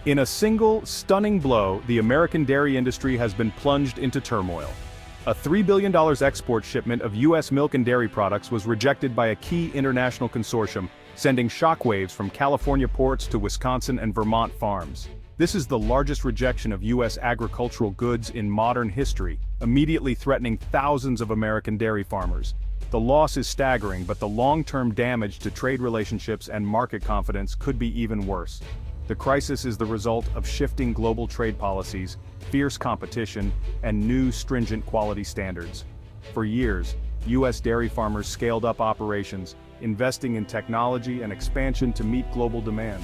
In a single, stunning blow, the American dairy industry has been plunged into turmoil. A $3 billion export shipment of U.S. milk and dairy products was rejected by a key international consortium, sending shockwaves from California ports to Wisconsin and Vermont farms. This is the largest rejection of U.S. agricultural goods in modern history, immediately threatening thousands of American dairy farmers. The loss is staggering, but the long-term damage to trade relationships and market confidence could be even worse. The crisis is the result of shifting global trade policies, fierce competition, and new stringent quality standards. For years, U.S. dairy farmers scaled up operations, investing in technology and expansion to meet global demand.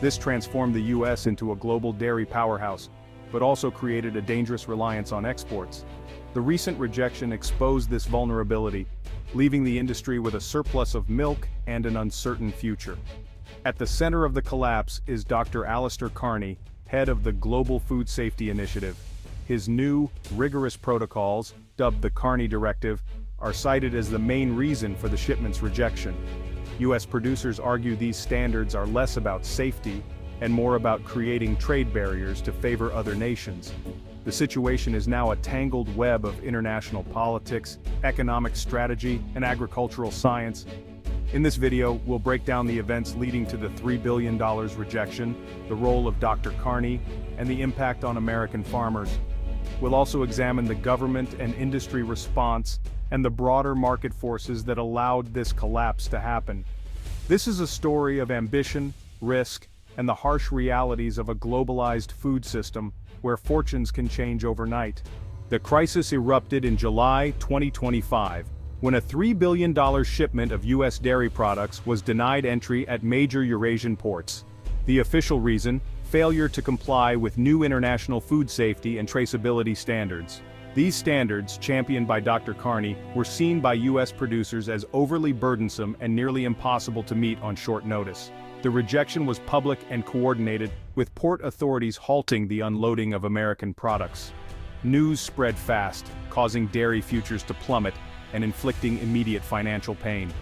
This transformed the U.S. into a global dairy powerhouse, but also created a dangerous reliance on exports. The recent rejection exposed this vulnerability, leaving the industry with a surplus of milk and an uncertain future. At the center of the collapse is Dr. Carney, head of the Global Food Safety Initiative. His new, rigorous protocols, dubbed the Carney Directive, are cited as the main reason for the shipment's rejection. U.S. producers argue these standards are less about safety and more about creating trade barriers to favor other nations. The situation is now a tangled web of international politics, economic strategy, and agricultural science. In this video, we'll break down the events leading to the $3 billion rejection, the role of Dr. Carney, and the impact on American farmers. We'll also examine the government and industry response and the broader market forces that allowed this collapse to happen. This is a story of ambition, risk, and the harsh realities of a globalized food system where fortunes can change overnight. The crisis erupted in July 2025, when a $3 billion shipment of U.S. dairy products was denied entry at major Eurasian ports. The official reason: failure to comply with new international food safety and traceability standards. These standards, championed by Dr. Carney, were seen by U.S. producers as overly burdensome and nearly impossible to meet on short notice. The rejection was public and coordinated, with port authorities halting the unloading of American products. News spread fast, causing dairy futures to plummet and inflicting immediate financial pain.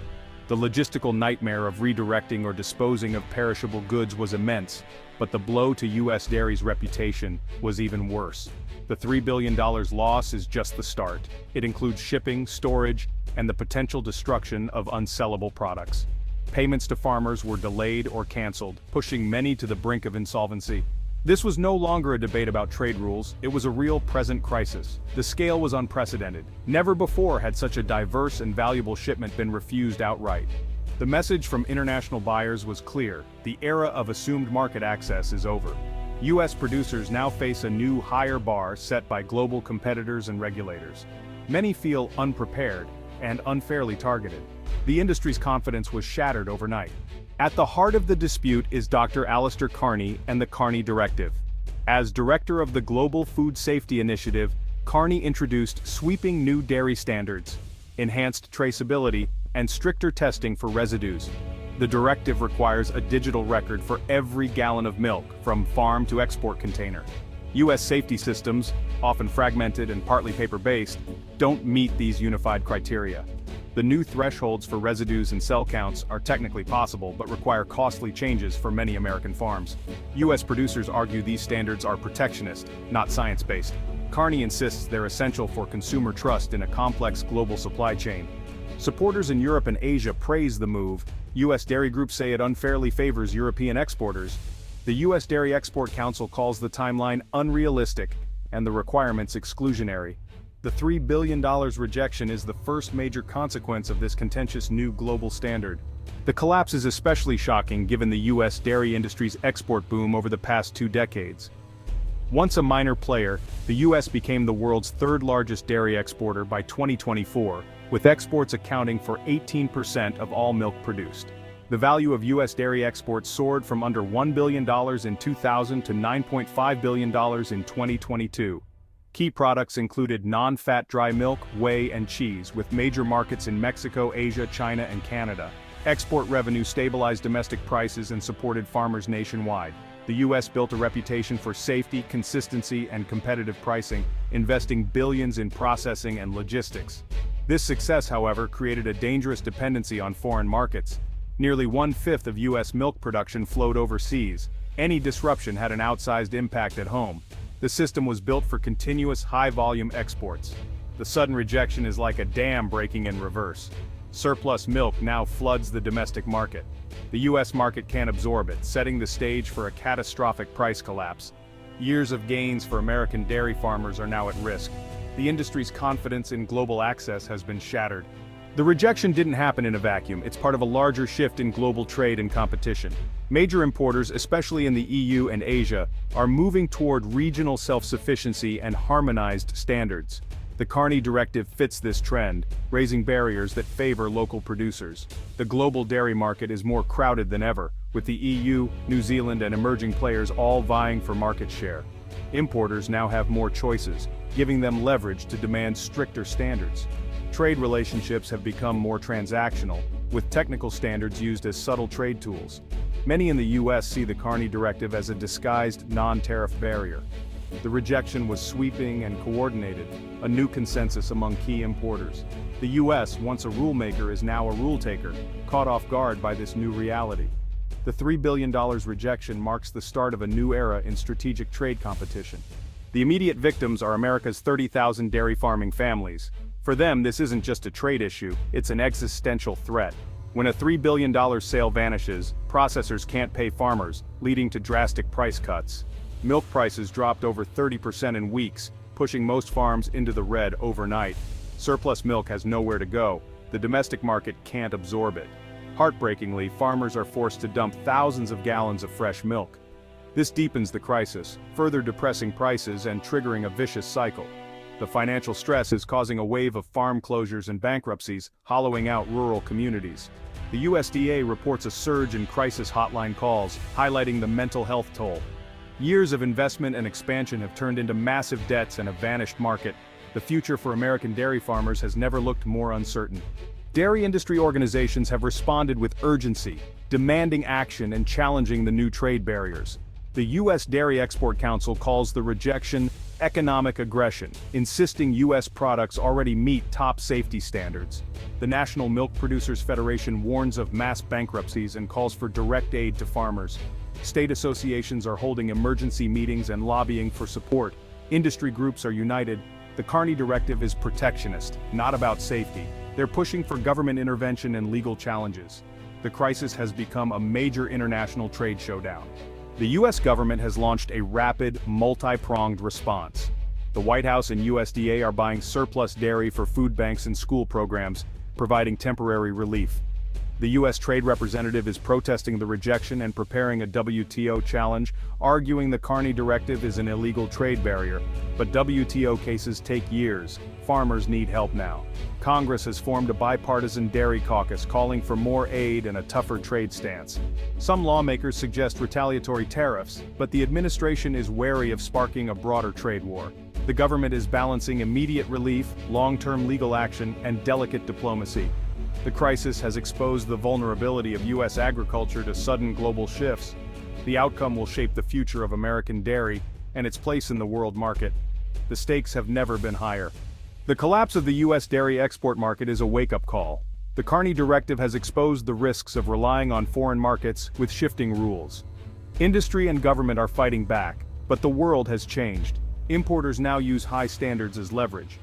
The logistical nightmare of redirecting or disposing of perishable goods was immense, but the blow to U.S. dairy's reputation was even worse. The $3 billion loss is just the start. It includes shipping, storage, and the potential destruction of unsellable products. Payments to farmers were delayed or canceled, pushing many to the brink of insolvency. This was no longer a debate about trade rules, it was a real present crisis. The scale was unprecedented. Never before had such a diverse and valuable shipment been refused outright. The message from international buyers was clear: the era of assumed market access is over. U.S. producers now face a new, higher bar set by global competitors and regulators. Many feel unprepared and unfairly targeted. The industry's confidence was shattered overnight. At the heart of the dispute is Dr. Carney and the Carney Directive. As director of the Global Food Safety Initiative, Carney introduced sweeping new dairy standards, enhanced traceability, and stricter testing for residues. The directive requires a digital record for every gallon of milk, from farm to export container. U.S. safety systems, often fragmented and partly paper-based, don't meet these unified criteria. The new thresholds for residues and cell counts are technically possible but require costly changes for many American farms. U.S. producers argue these standards are protectionist, not science-based. Carney insists they're essential for consumer trust in a complex global supply chain. Supporters in Europe and Asia praise the move. U.S. dairy groups say it unfairly favors European exporters. The U.S. Dairy Export Council calls the timeline unrealistic and the requirements exclusionary. The $3 billion rejection is the first major consequence of this contentious new global standard. The collapse is especially shocking given the U.S. dairy industry's export boom over the past 2 decades. Once a minor player, the U.S. became the world's third-largest dairy exporter by 2024, with exports accounting for 18% of all milk produced. The value of U.S. dairy exports soared from under $1 billion in 2000 to $9.5 billion in 2022. Key products included non-fat dry milk, whey, and cheese, with major markets in Mexico, Asia, China, and Canada. Export revenue stabilized domestic prices and supported farmers nationwide. The U.S. built a reputation for safety, consistency, and competitive pricing, investing billions in processing and logistics. This success, however, created a dangerous dependency on foreign markets. Nearly 1/5 of U.S. milk production flowed overseas, Any disruption had an outsized impact at home. The system was built for continuous high-volume exports. The sudden rejection is like a dam breaking in reverse. Surplus milk now floods the domestic market. The U.S. market can't absorb it, setting the stage for a catastrophic price collapse. Years of gains for American dairy farmers are now at risk. The industry's confidence in global access has been shattered. The rejection didn't happen in a vacuum. It's part of a larger shift in global trade and competition. Major importers, especially in the EU and Asia, are moving toward regional self-sufficiency and harmonized standards. The Carney Directive fits this trend, raising barriers that favor local producers. The global dairy market is more crowded than ever, with the EU, New Zealand, and emerging players all vying for market share. Importers now have more choices, giving them leverage to demand stricter standards. Trade relationships have become more transactional, with technical standards used as subtle trade tools. Many in the U.S. see the Carney Directive as a disguised non-tariff barrier. The rejection was sweeping and coordinated, a new consensus among key importers. The U.S., once a rulemaker, is now a rule-taker, caught off guard by this new reality. The $3 billion rejection marks the start of a new era in strategic trade competition. The immediate victims are America's 30,000 dairy farming families. For them, this isn't just a trade issue, it's an existential threat. When a $3 billion sale vanishes, processors can't pay farmers, leading to drastic price cuts. Milk prices dropped over 30% in weeks, pushing most farms into the red overnight. Surplus milk has nowhere to go. The domestic market can't absorb it. Heartbreakingly, farmers are forced to dump thousands of gallons of fresh milk. This deepens the crisis, further depressing prices and triggering a vicious cycle. The financial stress is causing a wave of farm closures and bankruptcies, hollowing out rural communities. The USDA reports a surge in crisis hotline calls, highlighting the mental health toll. Years of investment and expansion have turned into massive debts and a vanished market. The future for American dairy farmers has never looked more uncertain. Dairy industry organizations have responded with urgency, demanding action and challenging the new trade barriers. The U.S. Dairy Export Council calls the rejection economic aggression, insisting U.S. products already meet top safety standards. The National Milk Producers Federation warns of mass bankruptcies and calls for direct aid to farmers. State associations are holding emergency meetings and lobbying for support. Industry groups are united. The Carney Directive is protectionist, not about safety. They're pushing for government intervention and legal challenges. The crisis has become a major international trade showdown. The U.S. government has launched a rapid, multi-pronged response. The White House and USDA are buying surplus dairy for food banks and school programs, providing temporary relief. The U.S. Trade Representative is protesting the rejection and preparing a WTO challenge, arguing the Carney Directive is an illegal trade barrier. But WTO cases take years. Farmers need help now. Congress has formed a bipartisan dairy caucus calling for more aid and a tougher trade stance. Some lawmakers suggest retaliatory tariffs, but the administration is wary of sparking a broader trade war. The government is balancing immediate relief, long-term legal action, and delicate diplomacy. The crisis has exposed the vulnerability of U.S. agriculture to sudden global shifts. The outcome will shape the future of American dairy and its place in the world market. The stakes have never been higher. The collapse of the U.S. dairy export market is a wake-up call. The Carney Directive has exposed the risks of relying on foreign markets with shifting rules. Industry and government are fighting back, but the world has changed. Importers now use high standards as leverage.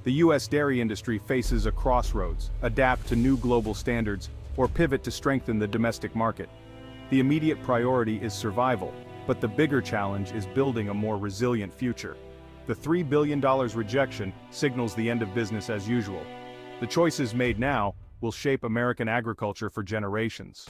The U.S. dairy industry faces a crossroads: adapt to new global standards, or pivot to strengthen the domestic market. The immediate priority is survival, but the bigger challenge is building a more resilient future. The $3 billion rejection signals the end of business as usual. The choices made now will shape American agriculture for generations.